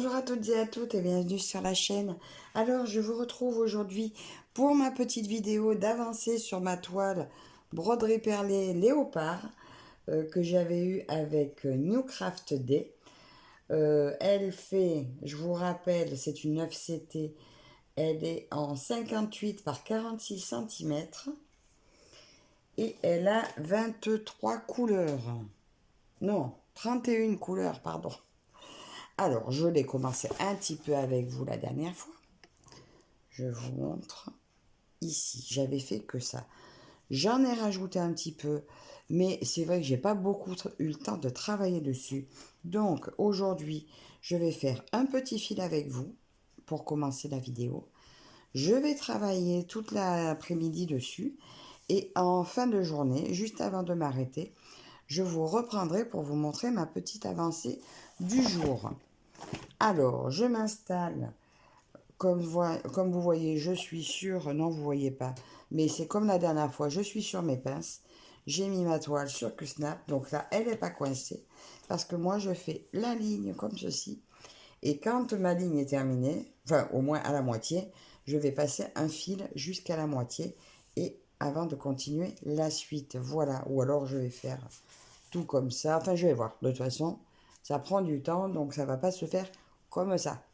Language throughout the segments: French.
Bonjour à toutes et à toutes et bienvenue sur la chaîne. Alors je vous retrouve aujourd'hui pour ma petite vidéo d'avancée sur ma toile broderie perlée léopard que j'avais eu avec Newcraft Day. Elle fait, je vous rappelle, c'est une 9CT, elle est en 58 par 46 cm et elle a 23 couleurs. Non, 31 couleurs, pardon. Alors, je l'ai commencé un petit peu avec vous la dernière fois. Je vous montre ici. J'avais fait que ça. J'en ai rajouté un petit peu, mais c'est vrai que j'ai pas beaucoup eu le temps de travailler dessus. Donc, aujourd'hui, je vais faire un petit fil avec vous pour commencer la vidéo. Je vais travailler toute l'après-midi dessus. Et en fin de journée, juste avant de m'arrêter, je vous reprendrai pour vous montrer ma petite avancée du jour. Alors, je m'installe. Comme vous voyez, je suis sur... Non, vous voyez pas. Mais c'est comme la dernière fois. Je suis sur mes pinces. J'ai mis ma toile sur Q-Snap. Donc là, elle n'est pas coincée. Parce que moi, je fais la ligne comme ceci. Et quand ma ligne est terminée, enfin au moins à la moitié, je vais passer un fil jusqu'à la moitié. Et avant de continuer la suite. Voilà. Ou alors, je vais faire tout comme ça. Enfin, je vais voir. De toute façon, ça prend du temps. Donc, ça ne va pas se faire comme ça.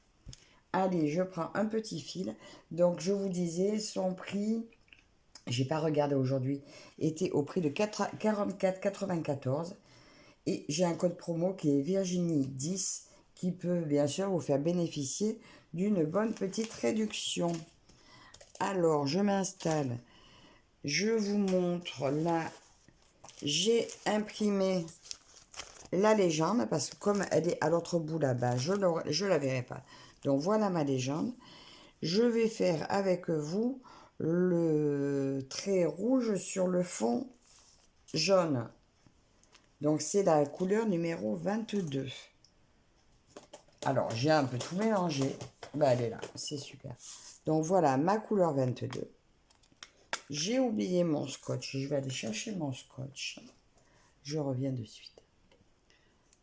Allez, je prends un petit fil. Donc, je vous disais, son prix, j'ai pas regardé aujourd'hui, était au prix de 44,94. Et j'ai un code promo qui est Virginie10 qui peut bien sûr vous faire bénéficier d'une bonne petite réduction. Alors, je m'installe. Je vous montre là. J'ai imprimé la légende parce que comme elle est à l'autre bout là-bas, je ne la verrai pas. Donc, voilà ma légende. Je vais faire avec vous le trait rouge sur le fond jaune. Donc c'est la couleur numéro 22. Alors j'ai un peu tout mélangé. Bah elle est là, c'est super. Donc voilà ma couleur 22. J'ai oublié mon scotch. Je vais aller chercher mon scotch. Je reviens de suite.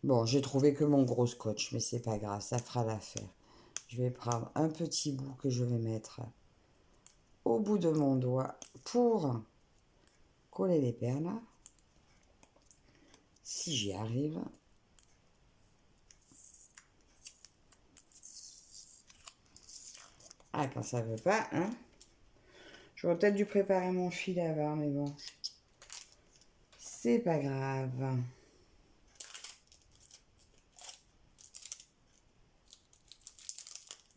Bon, j'ai trouvé que mon gros scotch, mais c'est pas grave, ça fera l'affaire. Je vais prendre un petit bout que je vais mettre au bout de mon doigt pour coller les perles. Si j'y arrive. Ah, quand ça veut pas, hein. J'aurais peut-être dû préparer mon fil avant, mais bon. C'est pas grave.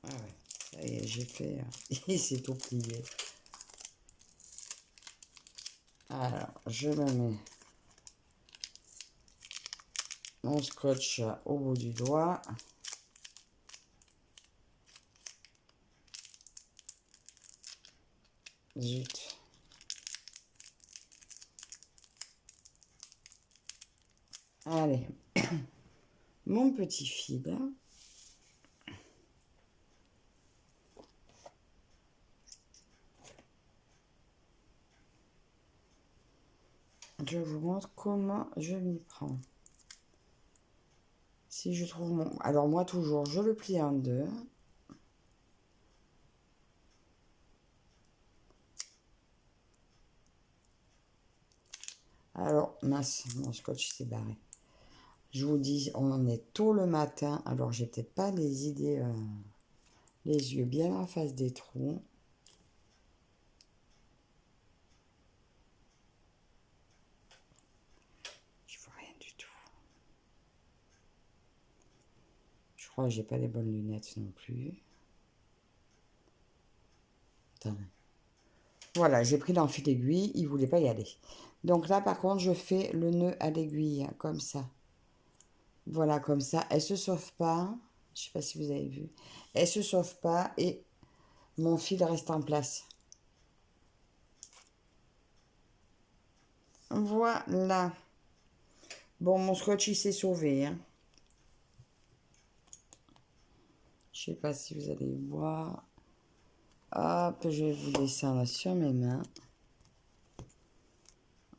Ah ouais, ça y est, j'ai fait. Il s'est tout plié. Alors, je me mets mon scotch au bout du doigt. Zut. Allez, mon petit fil. Je vous montre comment je m'y prends. Si je trouve mon... Alors moi, toujours, je le plie en deux. Alors, mince, mon scotch s'est barré. Je vous dis, on est tôt le matin, alors j'ai peut-être pas les idées, les yeux bien en face des trous. Je vois rien du tout. Je crois que j'ai pas les bonnes lunettes non plus. Attendez. Voilà, j'ai pris dans le fil aiguille, il voulait pas y aller. Donc là, par contre, je fais le nœud à l'aiguille, comme ça. Voilà, comme ça. Elle se sauve pas. Je sais pas si vous avez vu. Elle se sauve pas et mon fil reste en place. Voilà. Bon, mon scotch, il s'est sauvé. Hein. Je sais pas si vous allez voir. Hop, je vais vous descendre sur mes mains.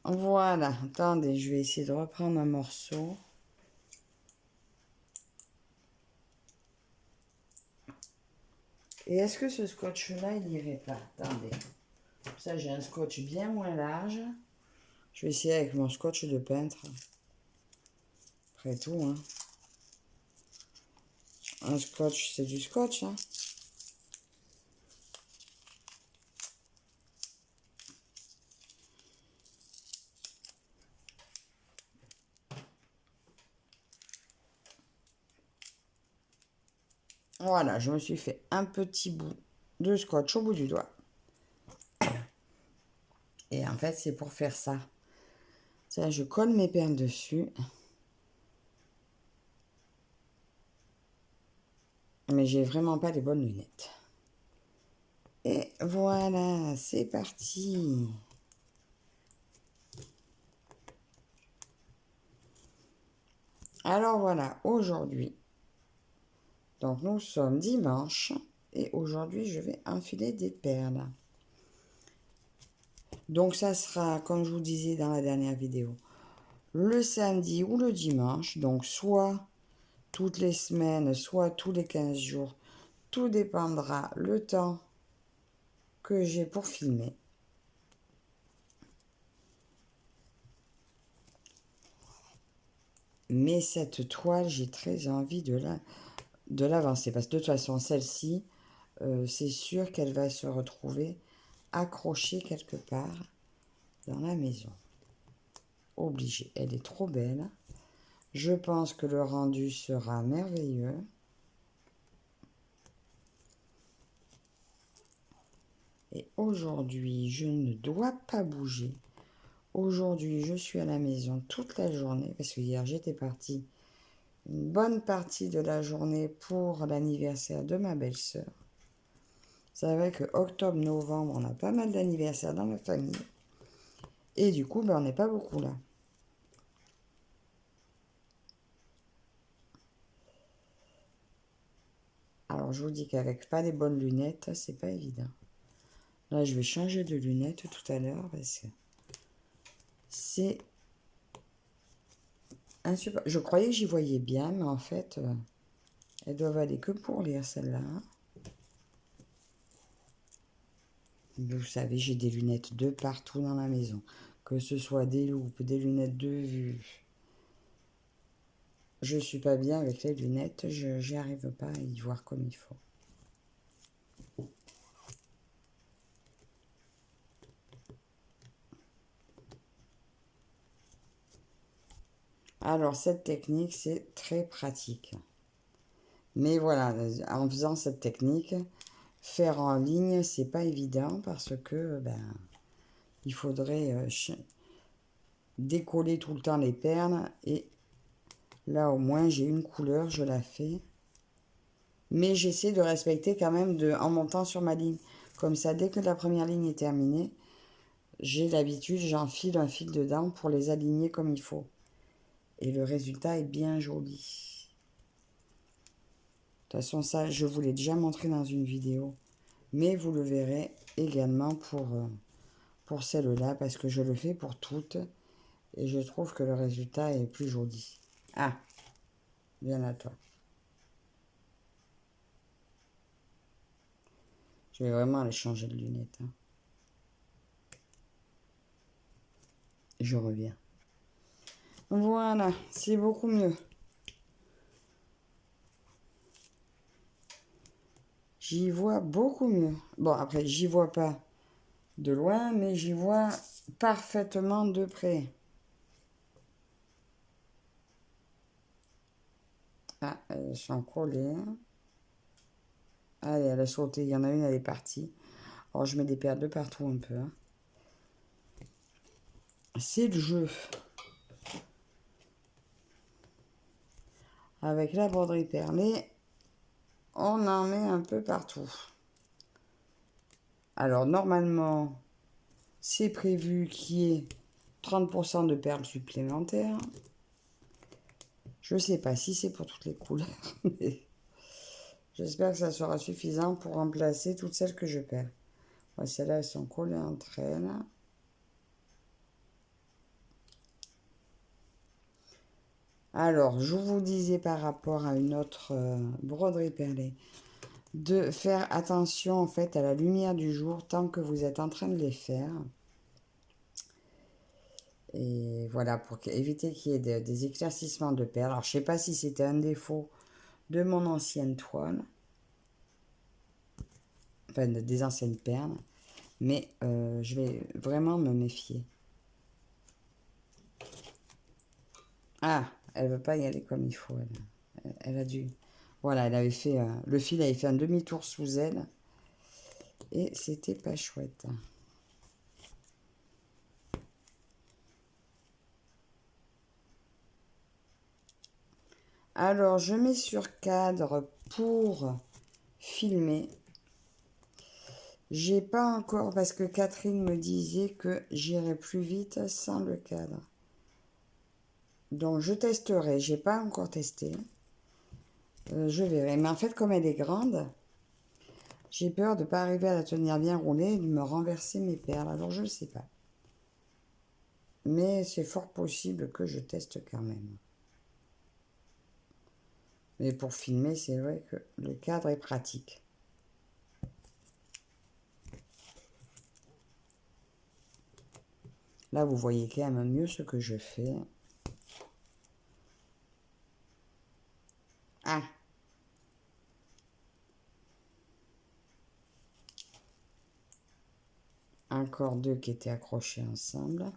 Voilà. Attendez, je vais essayer de reprendre un morceau. Et est-ce que ce scotch-là, il n'irait pas? Attendez. Ça, j'ai un scotch bien moins large. Je vais essayer avec mon scotch de peintre. Après tout, hein. Un scotch, c'est du scotch, hein. Voilà, je me suis fait un petit bout de scotch au bout du doigt. Et en fait, c'est pour faire ça. Ça, je colle mes perles dessus. Mais j'ai vraiment pas les bonnes lunettes. Et voilà, c'est parti. Alors voilà, aujourd'hui, donc nous sommes dimanche. Et aujourd'hui, je vais enfiler des perles. Donc ça sera, comme je vous disais dans la dernière vidéo, le samedi ou le dimanche. Donc soit toutes les semaines, soit tous les 15 jours. Tout dépendra le temps que j'ai pour filmer. Mais cette toile, j'ai très envie de l'avancer. Parce que de toute façon, celle-ci, c'est sûr qu'elle va se retrouver accrochée quelque part dans la maison. Obligée. Elle est trop belle. Je pense que le rendu sera merveilleux. Et aujourd'hui, je ne dois pas bouger. Aujourd'hui, je suis à la maison toute la journée. Parce que hier, j'étais partie une bonne partie de la journée pour l'anniversaire de ma belle-sœur. Vous savez que octobre-novembre, on a pas mal d'anniversaires dans la famille. Et du coup, ben, on n'est pas beaucoup là. Alors, je vous dis qu'avec pas les bonnes lunettes, c'est pas évident. Là, je vais changer de lunettes tout à l'heure parce que c'est insupportable. Je croyais que j'y voyais bien, mais en fait, elles doivent aller que pour lire celles-là. Vous savez, j'ai des lunettes de partout dans la maison. Que ce soit des loupes, des lunettes de vue. Je suis pas bien avec les lunettes, je n'y arrive pas à y voir comme il faut. Alors, cette technique, c'est très pratique. Mais voilà, en faisant cette technique, faire en ligne, c'est pas évident parce que ben, il faudrait décoller tout le temps les perles. Et là, au moins, j'ai une couleur, je la fais. Mais j'essaie de respecter quand même en montant sur ma ligne. Comme ça, dès que la première ligne est terminée, j'ai l'habitude, j'enfile un fil dedans pour les aligner comme il faut. Et le résultat est bien joli. De toute façon, ça, je vous l'ai déjà montré dans une vidéo. Mais vous le verrez également pour celle-là, parce que je le fais pour toutes. Et je trouve que le résultat est plus joli. Ah, bien à toi. Je vais vraiment aller changer de lunettes. Hein. Je reviens. Voilà, c'est beaucoup mieux. J'y vois beaucoup mieux. Bon, après, j'y vois pas de loin, mais j'y vois parfaitement de près. Ah, elles sont collées. Allez, elle a sauté. Il y en a une, elle est partie. Alors, je mets des perles de partout un peu. Hein. C'est le jeu. Avec la broderie perlée, on en met un peu partout. Alors, normalement, c'est prévu qu'il y ait 30% de perles supplémentaires. Je ne sais pas si c'est pour toutes les couleurs, mais j'espère que ça sera suffisant pour remplacer toutes celles que je perds. Ouais, celles-là, elles sont collées entre elles. Alors, je vous disais par rapport à une autre broderie perlée de faire attention en fait à la lumière du jour tant que vous êtes en train de les faire. Et voilà, pour éviter qu'il y ait des éclaircissements de perles. Alors je sais pas si c'était un défaut de mon ancienne toile, enfin des anciennes perles, mais je vais vraiment me méfier. Ah, elle veut pas y aller comme il faut. Elle a dû... Voilà, elle avait fait... le fil avait fait un demi-tour sous elle. Et c'était pas chouette. Alors, je mets sur cadre pour filmer. J'ai pas encore... Parce que Catherine me disait que j'irais plus vite sans le cadre. Donc, je testerai. J'ai pas encore testé. Je verrai. Mais en fait, comme elle est grande... J'ai peur de ne pas arriver à la tenir bien roulée et de me renverser mes perles. Alors, je ne sais pas. Mais c'est fort possible que je teste quand même. Mais pour filmer, c'est vrai que le cadre est pratique. Là, vous voyez quand même mieux ce que je fais. Ah! Encore deux qui étaient accrochés ensemble.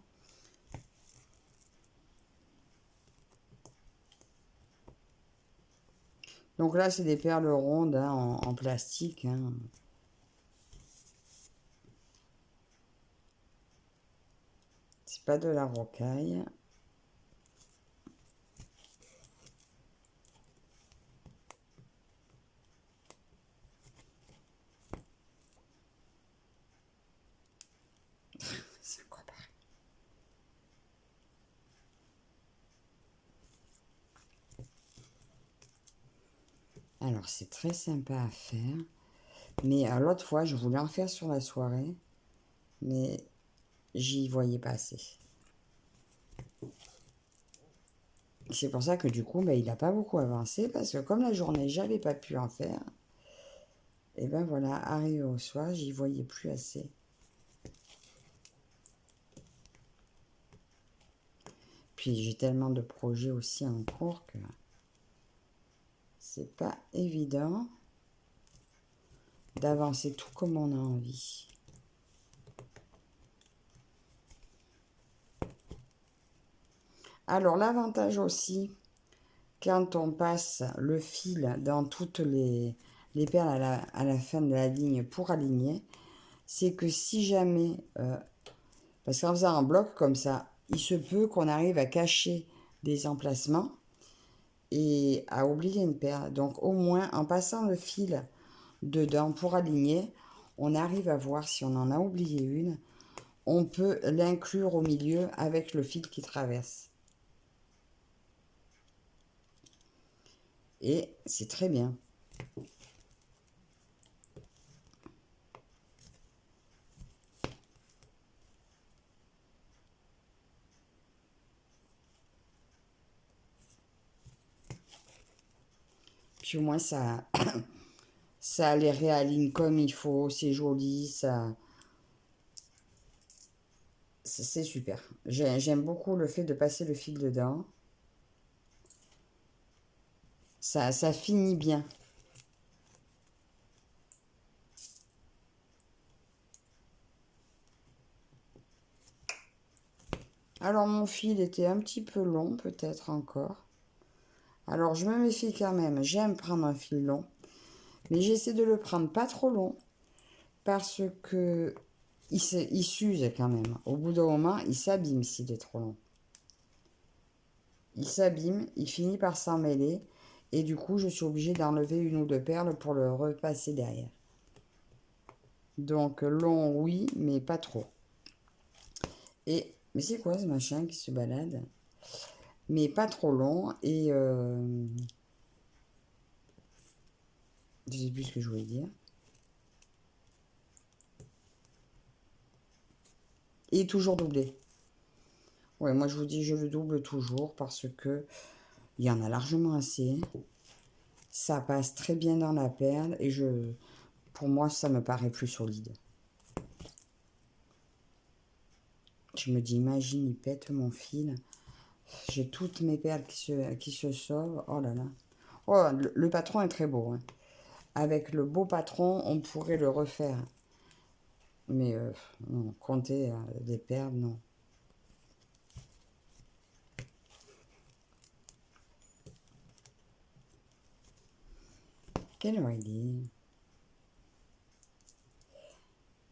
Donc là, c'est des perles rondes hein, en plastique. Hein. C'est pas de la rocaille. C'est quoi pareil? Alors, c'est très sympa à faire. Mais l'autre fois, je voulais en faire sur la soirée. Mais j'y voyais pas assez. C'est pour ça que du coup, il n'a pas beaucoup avancé. Parce que comme la journée, j'avais pas pu en faire. Et ben voilà, arrivé au soir, j'y voyais plus assez. Puis j'ai tellement de projets aussi en cours que c'est pas évident d'avancer tout comme on a envie. Alors l'avantage aussi, quand on passe le fil dans toutes les perles à la fin de la ligne pour aligner, c'est que si jamais, parce qu'en faisant un bloc comme ça, il se peut qu'on arrive à cacher des emplacements et à oublier une perle. Donc au moins en passant le fil dedans pour aligner, on arrive à voir si on en a oublié une. On peut l'inclure au milieu avec le fil qui traverse. Et c'est très bien. Puis au moins ça, ça les réaligne comme il faut, c'est joli, ça, c'est super. J'aime beaucoup le fait de passer le fil dedans. Ça finit bien. Alors mon fil était un petit peu long, peut-être encore. Alors je me méfie quand même, j'aime prendre un fil long. Mais j'essaie de le prendre pas trop long. Parce que il s'use quand même. Au bout d'un moment, il s'abîme s'il est trop long. Il s'abîme, il finit par s'en mêler. Et du coup, je suis obligée d'enlever une ou deux perles pour le repasser derrière. Donc long, oui, mais pas trop. Et mais c'est quoi ce machin qui se balade? Mais pas trop long et je sais plus ce que je voulais dire. Et toujours doublé. Ouais, moi je vous dis, je le double toujours parce que il y en a largement assez. Ça passe très bien dans la perle et pour moi, ça me paraît plus solide. Je me dis, imagine, il pète mon fil. J'ai toutes mes perles qui se sauvent. Oh là là. Oh, le patron est très beau, hein. Avec le beau patron, on pourrait le refaire. Mais non, compter des perles, non. Quelle heure il est?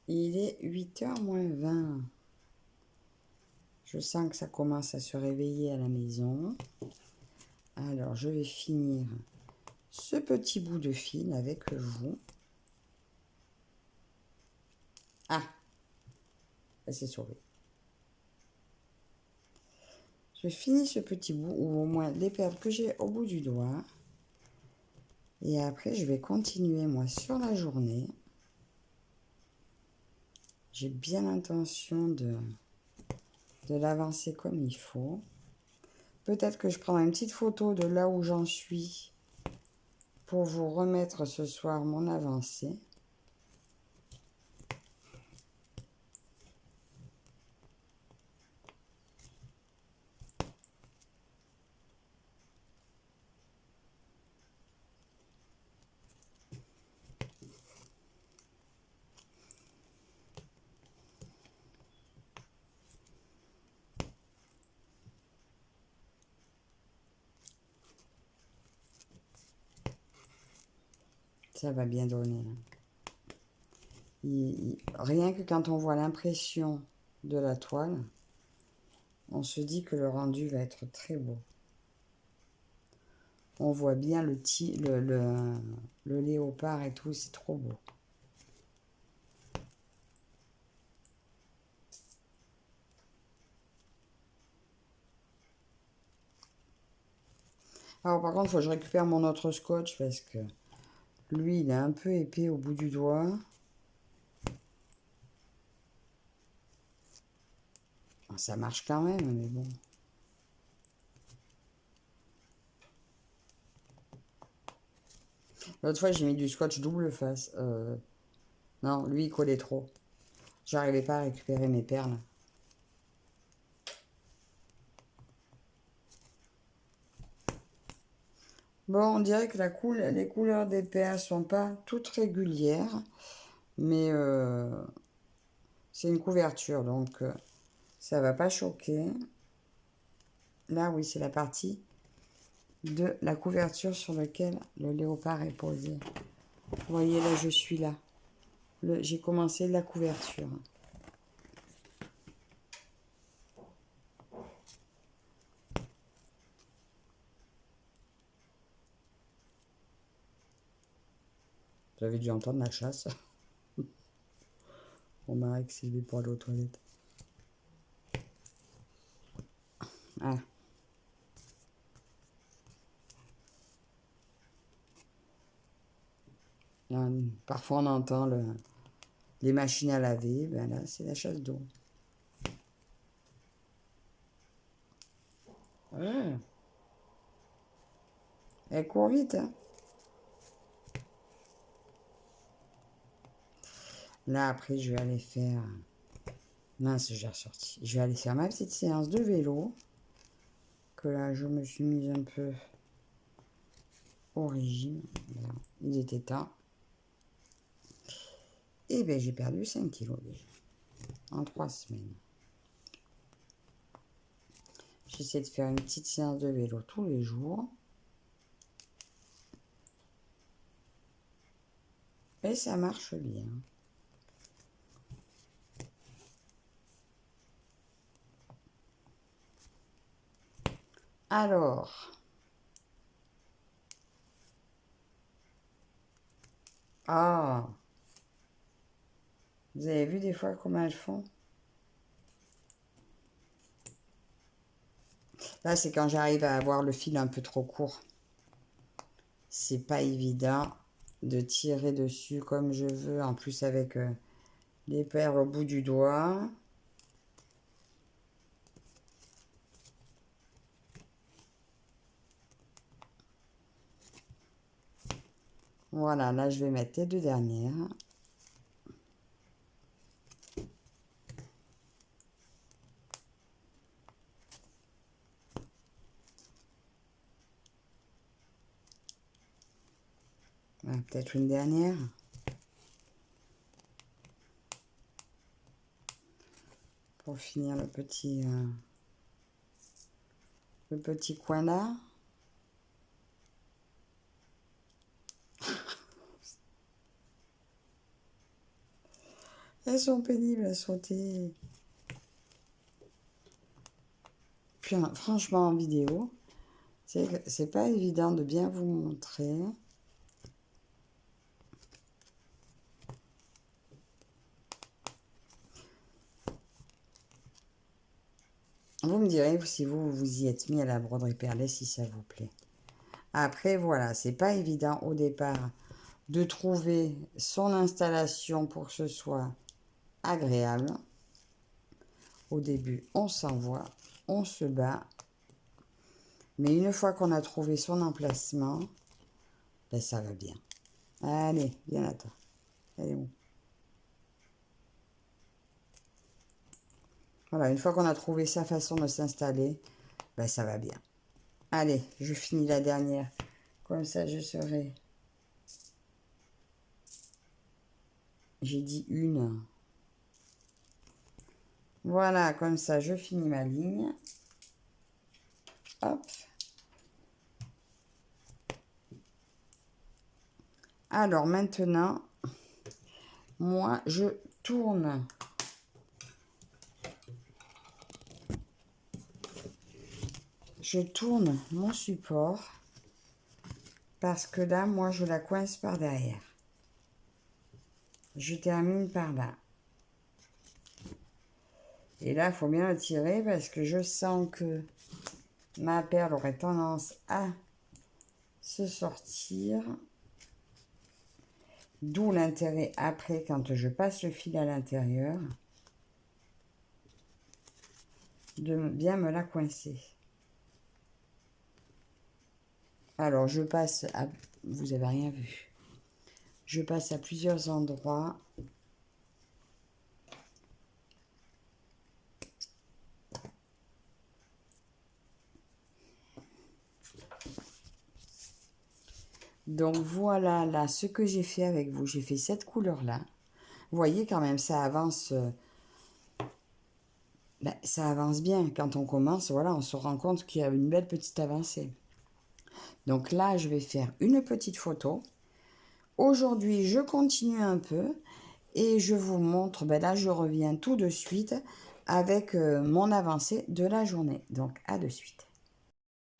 Il est 8h moins 20. Je sens que ça commence à se réveiller à la maison. Alors, je vais finir ce petit bout de fil avec vous. Ah, elle s'est sauvée. Je finis ce petit bout, ou au moins les perles que j'ai au bout du doigt. Et après, je vais continuer, moi, sur la journée. J'ai bien l'intention de l'avancer comme il faut. Peut-être que je prendrai une petite photo de là où j'en suis pour vous remettre ce soir mon avancée. Ça va bien donner. Rien que quand on voit l'impression de la toile, on se dit que le rendu va être très beau. On voit bien le léopard et tout, c'est trop beau. Alors par contre, il faut que je récupère mon autre scotch parce que lui, il est un peu épais au bout du doigt. Ça marche quand même, mais bon. L'autre fois, j'ai mis du scotch double face. Non, lui, il collait trop. J'arrivais pas à récupérer mes perles. Bon, on dirait que les couleurs des perles sont pas toutes régulières, mais c'est une couverture, donc ça va pas choquer. Là, oui, c'est la partie de la couverture sur laquelle le léopard est posé. Vous voyez, là, je suis là. J'ai commencé la couverture. Vous avez dû entendre la chasse. On m'a excédé pour aller aux toilettes. Ah. Là, parfois, on entend les machines à laver. Ben là, c'est la chasse d'eau. Ouais. Elle court vite, hein. Là, après, je vais aller faire... Mince, j'ai ressorti. Je vais aller faire ma petite séance de vélo. Que là, je me suis mise un peu au régime. Il était temps. Et bien, j'ai perdu 5 kilos déjà. En 3 semaines. J'essaie de faire une petite séance de vélo tous les jours. Et ça marche bien. Alors. Ah. Vous avez vu des fois comment elles font? Là, c'est quand j'arrive à avoir le fil un peu trop court. C'est pas évident de tirer dessus comme je veux. En plus, avec les perles au bout du doigt. Voilà, là, je vais mettre les 2 dernières. Peut-être une dernière. Pour finir le petit coin là. Elles sont pénibles à sauter. Puis franchement en vidéo, c'est pas évident de bien vous montrer. Vous me direz si vous vous y êtes mis à la broderie perlée, si ça vous plaît. Après, voilà, c'est pas évident au départ de trouver son installation pour que ce soit agréable. Au début, on s'envoie, on se bat. Mais une fois qu'on a trouvé son emplacement, ben ça va bien. Allez, viens là, toi. Elle est où? Voilà, une fois qu'on a trouvé sa façon de s'installer, ben ça va bien. Allez, je finis la dernière. Comme ça, je serai... J'ai dit une. Voilà, comme ça, je finis ma ligne. Hop. Alors, maintenant, moi, je tourne. Je tourne mon support parce que là, moi, je la coince par derrière. Je termine par là. Et là, il faut bien le tirer parce que je sens que ma perle aurait tendance à se sortir. D'où l'intérêt après, quand je passe le fil à l'intérieur, de bien me la coincer. Alors, je passe à... Vous avez rien vu. Je passe à plusieurs endroits. Donc, voilà là ce que j'ai fait avec vous. J'ai fait cette couleur-là. Vous voyez quand même, ça avance... ça avance bien. Quand on commence, voilà, on se rend compte qu'il y a une belle petite avancée. Donc là, je vais faire une petite photo. Aujourd'hui, je continue un peu et je vous montre, là, je reviens tout de suite avec mon avancée de la journée. Donc, à de suite.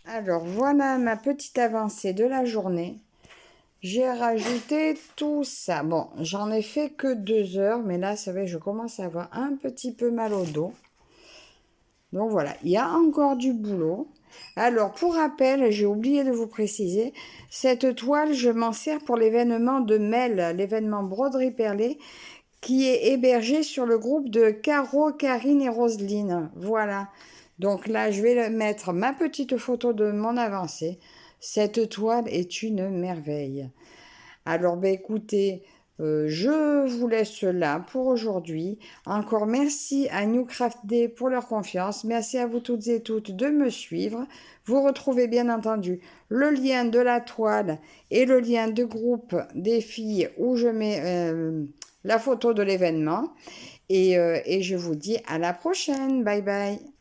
Alors, voilà ma petite avancée de la journée. J'ai rajouté tout ça. Bon, j'en ai fait que 2 heures, mais là, ça va, je commence à avoir un petit peu mal au dos. Donc voilà, il y a encore du boulot. Alors, pour rappel, j'ai oublié de vous préciser, cette toile, je m'en sers pour l'événement de Mel, l'événement broderie perlée, qui est hébergé sur le groupe de Caro, Karine et Roselyne. Voilà. Donc là, je vais mettre ma petite photo de mon avancée. Cette toile est une merveille. Alors, écoutez, je vous laisse là pour aujourd'hui. Encore merci à Newcraft Day pour leur confiance. Merci à vous toutes et toutes de me suivre. Vous retrouvez bien entendu le lien de la toile et le lien de groupe des filles où je mets la photo de l'événement. Et je vous dis à la prochaine. Bye bye.